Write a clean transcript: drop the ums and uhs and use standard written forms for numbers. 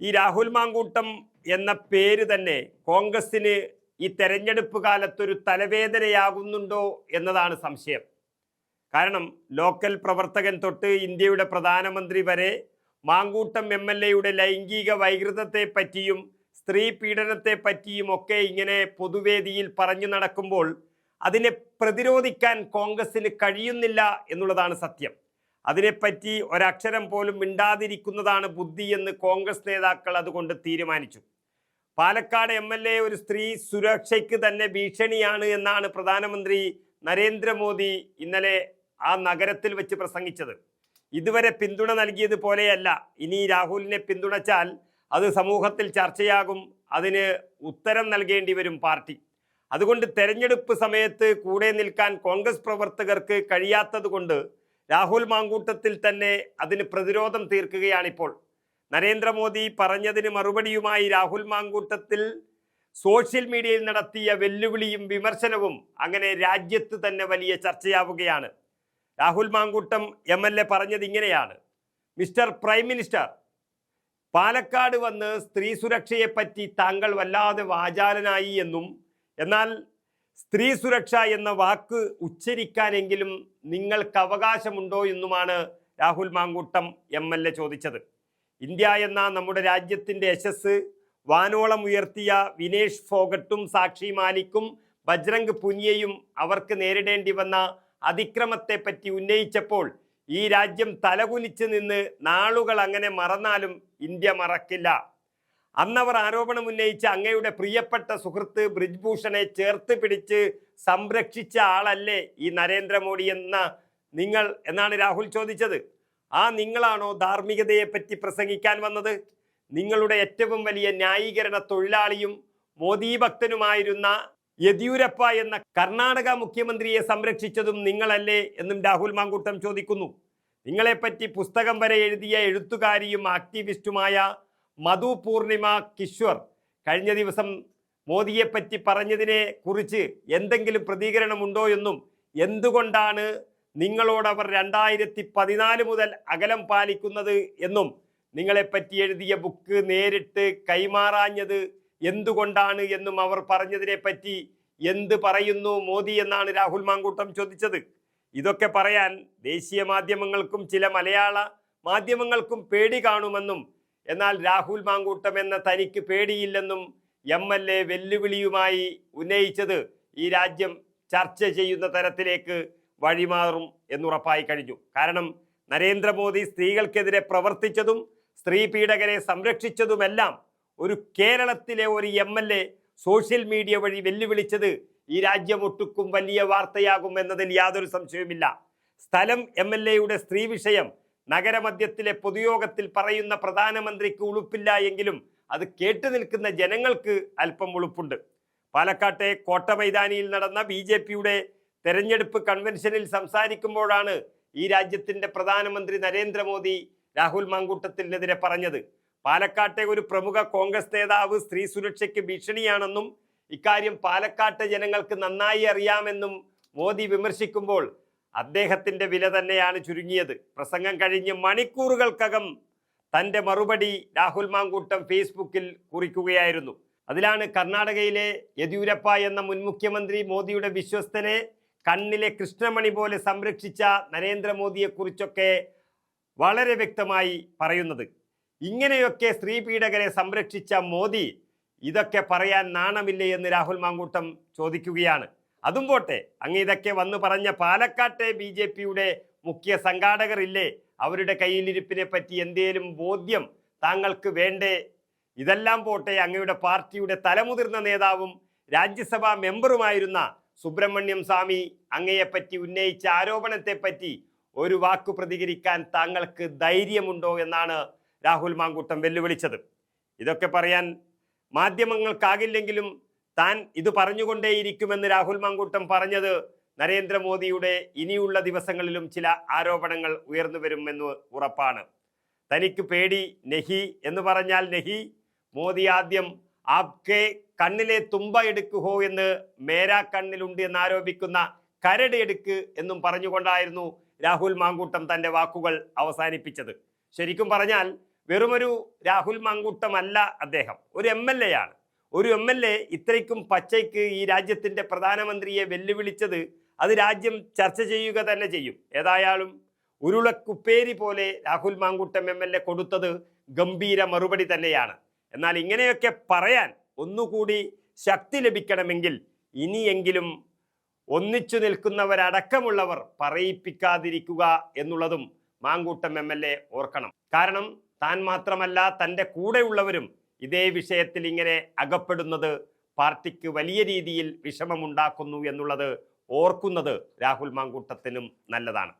ഈ രാഹുൽ മാങ്കൂട്ടം എന്ന പേര് തന്നെ കോൺഗ്രസിന് ഈ തെരഞ്ഞെടുപ്പ് കാലത്തൊരു തലവേദനയാകുന്നുണ്ടോ എന്നതാണ് സംശയം. കാരണം ലോക്കൽ പ്രവർത്തകൻ തൊട്ട് ഇന്ത്യയുടെ പ്രധാനമന്ത്രി വരെ മാങ്കൂട്ടം MLA ലൈംഗിക വൈകൃതത്തെ പറ്റിയും സ്ത്രീ പീഡനത്തെ പറ്റിയും ഒക്കെ ഇങ്ങനെ പൊതുവേദിയിൽ പറഞ്ഞു നടക്കുമ്പോൾ അതിനെ പ്രതിരോധിക്കാൻ കോൺഗ്രസിന് കഴിയുന്നില്ല എന്നുള്ളതാണ് സത്യം. അതിനെപ്പറ്റി ഒരക്ഷരം പോലും മിണ്ടാതിരിക്കുന്നതാണ് ബുദ്ധി എന്ന് കോൺഗ്രസ് നേതാക്കൾ അതുകൊണ്ട് തീരുമാനിച്ചു. പാലക്കാട് MLA ഒരു സ്ത്രീ സുരക്ഷയ്ക്ക് തന്നെ ഭീഷണിയാണ് എന്നാണ് പ്രധാനമന്ത്രി നരേന്ദ്രമോദി ഇന്നലെ ആ നഗരത്തിൽ വെച്ച് പ്രസംഗിച്ചത്. ഇതുവരെ പിന്തുണ നൽകിയത് പോലെയല്ല. ഇനി രാഹുലിനെ പിന്തുണച്ചാൽ അത് സമൂഹത്തിൽ ചർച്ചയാകും, അതിന് ഉത്തരം നൽകേണ്ടി വരും പാർട്ടി. അതുകൊണ്ട് തെരഞ്ഞെടുപ്പ് സമയത്ത് കൂടെ നിൽക്കാൻ കോൺഗ്രസ് പ്രവർത്തകർക്ക് കഴിയാത്തത് കൊണ്ട് രാഹുൽ മാങ്കൂട്ടത്തിൽ തന്നെ അതിന് പ്രതിരോധം തീർക്കുകയാണിപ്പോൾ. നരേന്ദ്രമോദി പറഞ്ഞതിന് മറുപടിയുമായി രാഹുൽ മാങ്കൂട്ടത്തിൽ സോഷ്യൽ മീഡിയയിൽ നടത്തിയ വെല്ലുവിളിയും വിമർശനവും അങ്ങനെ രാജ്യത്ത് തന്നെ വലിയ ചർച്ചയാവുകയാണ്. രാഹുൽ മാങ്കൂട്ടം MLA പറഞ്ഞത് ഇങ്ങനെയാണ്: മിസ്റ്റർ പ്രൈം മിനിസ്റ്റർ, പാലക്കാട് വന്ന് സ്ത്രീ സുരക്ഷയെപ്പറ്റി താങ്കൾ വല്ലാതെ വാചാലനായി എന്നും എന്നാൽ സ്ത്രീ സുരക്ഷ എന്ന വാക്ക് ഉച്ചരിക്കാനെങ്കിലും നിങ്ങൾക്ക് അവകാശമുണ്ടോ എന്നുമാണ് രാഹുൽ മാങ്കൂട്ടം MLA ചോദിച്ചത്. ഇന്ത്യ എന്ന നമ്മുടെ രാജ്യത്തിൻ്റെ യശസ് വാനോളം ഉയർത്തിയ വിനേഷ് ഫോഗട്ടും സാക്ഷി മാലിക്കും ബജ്രംഗ് പുനിയയും അവർക്ക് നേരിടേണ്ടി വന്ന അതിക്രമത്തെ പറ്റി ഉന്നയിച്ചപ്പോൾ ഈ രാജ്യം തലകുനിച്ച് നിന്ന് നാളുകൾ അങ്ങനെ മറന്നാലും ഇന്ത്യ മറക്കില്ല. അന്നവർ ആരോപണം ഉന്നയിച്ച അങ്ങയുടെ പ്രിയപ്പെട്ട സുഹൃത്ത് ബ്രിജ്ഭൂഷണെ ചേർത്ത് പിടിച്ച് സംരക്ഷിച്ച ആളല്ലേ ഈ നരേന്ദ്രമോദി എന്ന നിങ്ങൾ എന്നാണ് രാഹുൽ ചോദിച്ചത്. ആ നിങ്ങളാണോ ധാർമ്മികതയെപ്പറ്റി പ്രസംഗിക്കാൻ വന്നത്? നിങ്ങളുടെ ഏറ്റവും വലിയ ന്യായീകരണ തൊഴിലാളിയും മോദി ഭക്തനുമായിരുന്ന യെദ്യൂരപ്പ എന്ന കർണാടക മുഖ്യമന്ത്രിയെ സംരക്ഷിച്ചതും നിങ്ങളല്ലേ എന്നും രാഹുൽ മാങ്കൂട്ടം ചോദിക്കുന്നു. നിങ്ങളെപ്പറ്റി പുസ്തകം വരെ എഴുതിയ എഴുത്തുകാരിയും ആക്ടിവിസ്റ്റുമായ മധു പൂർണിമ കിശ്വർ കഴിഞ്ഞ ദിവസം മോദിയെപ്പറ്റി പറഞ്ഞതിനെ കുറിച്ച് എന്തെങ്കിലും പ്രതികരണമുണ്ടോ എന്നും എന്തുകൊണ്ടാണ് നിങ്ങളോടവർ 2014 മുതൽ അകലം പാലിക്കുന്നത് എന്നും നിങ്ങളെപ്പറ്റി എഴുതിയ ബുക്ക് നേരിട്ട് കൈമാറാഞ്ഞത് എന്തുകൊണ്ടാണ് എന്നും അവർ പറഞ്ഞതിനെ പറ്റി എന്ത് പറയുന്നു മോദി എന്നാണ് രാഹുൽ മാങ്കൂട്ടം ചോദിച്ചത്. ഇതൊക്കെ പറയാൻ ദേശീയ മാധ്യമങ്ങൾക്കും ചില മലയാള മാധ്യമങ്ങൾക്കും പേടി കാണുമെന്നും എന്നാൽ രാഹുൽ മാങ്കൂട്ടം എന്ന തനിക്ക് പേടിയില്ലെന്നും MLA വെല്ലുവിളിയുമായി ഉന്നയിച്ചത് ഈ രാജ്യം ചർച്ച ചെയ്യുന്ന തരത്തിലേക്ക് വഴിമാറും എന്നുറപ്പായി കഴിഞ്ഞു. കാരണം നരേന്ദ്രമോദി സ്ത്രീകൾക്കെതിരെ പ്രവർത്തിച്ചതും സ്ത്രീ പീഡകരെ സംരക്ഷിച്ചതുമെല്ലാം ഒരു കേരളത്തിലെ ഒരു MLA സോഷ്യൽ മീഡിയ വഴി വെല്ലുവിളിച്ചത് ഈ രാജ്യം ഒട്ടുക്കും വലിയ വാർത്തയാകും എന്നതിൽ യാതൊരു സംശയവുമില്ല. സ്ഥലം MLAയുടെ സ്ത്രീ വിഷയം നഗരമധ്യത്തിലെ പൊതുയോഗത്തിൽ പറയുന്ന പ്രധാനമന്ത്രിക്ക് ഉളുപ്പില്ല എങ്കിലും അത് കേട്ടു നിൽക്കുന്ന ജനങ്ങൾക്ക് അല്പം ഉളുപ്പുണ്ട്. പാലക്കാട്ടെ കോട്ട മൈതാനിയിൽ നടന്ന BJPയുടെ തെരഞ്ഞെടുപ്പ് കൺവെൻഷനിൽ സംസാരിക്കുമ്പോഴാണ് ഈ രാജ്യത്തിന്റെ പ്രധാനമന്ത്രി നരേന്ദ്രമോദി രാഹുൽ മാങ്കൂട്ടത്തിനെതിരെ പറഞ്ഞത്. പാലക്കാട്ടെ ഒരു പ്രമുഖ കോൺഗ്രസ് നേതാവ് സ്ത്രീ സുരക്ഷയ്ക്ക് ഭീഷണിയാണെന്നും ഇക്കാര്യം പാലക്കാട്ടെ ജനങ്ങൾക്ക് നന്നായി അറിയാമെന്നും മോദി വിമർശിക്കുമ്പോൾ അദ്ദേഹത്തിന്റെ വില തന്നെയാണ് ചുരുങ്ങിയത്. പ്രസംഗം കഴിഞ്ഞ് മണിക്കൂറുകൾക്കകം തൻ്റെ മറുപടി രാഹുൽ മാങ്കൂട്ടം ഫേസ്ബുക്കിൽ കുറിക്കുകയായിരുന്നു. അതിലാണ് കർണാടകയിലെ യെദ്യൂരപ്പ എന്ന മുൻ മുഖ്യമന്ത്രി മോദിയുടെ വിശ്വസ്തനെ കണ്ണിലെ കൃഷ്ണമണി പോലെ സംരക്ഷിച്ച നരേന്ദ്രമോദിയെക്കുറിച്ചൊക്കെ വളരെ വ്യക്തമായി പറയുന്നത്. ഇങ്ങനെയൊക്കെ സ്ത്രീ പീഡകരെ സംരക്ഷിച്ച മോദി ഇതൊക്കെ പറയാൻ നാണമില്ലേ എന്ന് രാഹുൽ മാങ്കൂട്ടം ചോദിക്കുകയാണ്. അതും പോട്ടെ, അങ്ങ് ഇതൊക്കെ വന്ന് പറഞ്ഞ പാലക്കാട്ടെ BJPയുടെ മുഖ്യ സംഘാടകർ ഇല്ലേ, അവരുടെ കയ്യിലിരിപ്പിനെ പറ്റി എന്തേലും ബോധ്യം താങ്കൾക്ക് വേണ്ടേ? ഇതെല്ലാം പോട്ടെ, അങ്ങയുടെ പാർട്ടിയുടെ തലമുതിർന്ന നേതാവും രാജ്യസഭാ മെമ്പറുമായിരുന്ന സുബ്രഹ്മണ്യം സ്വാമി അങ്ങയെപ്പറ്റി ഉന്നയിച്ച ആരോപണത്തെപ്പറ്റി ഒരു വാക്കു പ്രതികരിക്കാൻ താങ്കൾക്ക് ധൈര്യമുണ്ടോ എന്നാണ് രാഹുൽ മാങ്കൂട്ടം വെല്ലുവിളിച്ചത്. ഇതൊക്കെ പറയാൻ മാധ്യമങ്ങൾക്കാകില്ലെങ്കിലും താൻ ഇത് പറഞ്ഞുകൊണ്ടേയിരിക്കുമെന്ന് രാഹുൽ മാങ്കൂട്ടം പറഞ്ഞത് നരേന്ദ്രമോദിയുടെ ഇനിയുള്ള ദിവസങ്ങളിലും ചില ആരോപണങ്ങൾ ഉയർന്നു വരുമെന്ന് ഉറപ്പാണ്. തനിക്ക് പേടി നെഹി എന്ന് പറഞ്ഞാൽ നെഹി, മോദി ആദ്യം ആപ്കെ കണ്ണിലെ തുമ്പ എടുക്കുഹോ എന്ന് മേരാ കണ്ണിലുണ്ട് എന്നാരോപിക്കുന്ന കരട് എടുക്ക് എന്നും പറഞ്ഞുകൊണ്ടായിരുന്നു രാഹുൽ മാങ്കൂട്ടം തൻ്റെ വാക്കുകൾ അവസാനിപ്പിച്ചത്. ശരിക്കും പറഞ്ഞാൽ വെറുമൊരു രാഹുൽ മാങ്കൂട്ടമല്ല അദ്ദേഹം, ഒരു MLA ആണ്. ഒരു MLA ഇത്രയ്ക്കും പച്ചയ്ക്ക് ഈ രാജ്യത്തിൻ്റെ പ്രധാനമന്ത്രിയെ വെല്ലുവിളിച്ചത് അത് രാജ്യം ചർച്ച ചെയ്യുക തന്നെ ചെയ്യും. ഏതായാലും ഉരുളക്കുപ്പേരി പോലെ രാഹുൽ മാങ്കൂട്ടം MLA കൊടുത്തത് ഗംഭീര മറുപടി തന്നെയാണ്. എന്നാൽ ഇങ്ങനെയൊക്കെ പറയാൻ ഒന്നുകൂടി ശക്തി ലഭിക്കണമെങ്കിൽ ഇനിയെങ്കിലും ഒന്നിച്ചു നിൽക്കുന്നവരടക്കമുള്ളവർ പറയിപ്പിക്കാതിരിക്കുക എന്നുള്ളതും മാങ്കൂട്ടം MLA ഓർക്കണം. കാരണം താൻ മാത്രമല്ല തൻ്റെ കൂടെയുള്ളവരും ഇതേ വിഷയത്തിൽ ഇങ്ങനെ അകപ്പെടുന്നത് പാർട്ടിക്ക് വലിയ രീതിയിൽ വിഷമമുണ്ടാക്കുന്നു എന്നുള്ളത് ഓർക്കുന്നത് രാഹുൽ മാങ്കൂട്ടത്തിനും നല്ലതാണ്.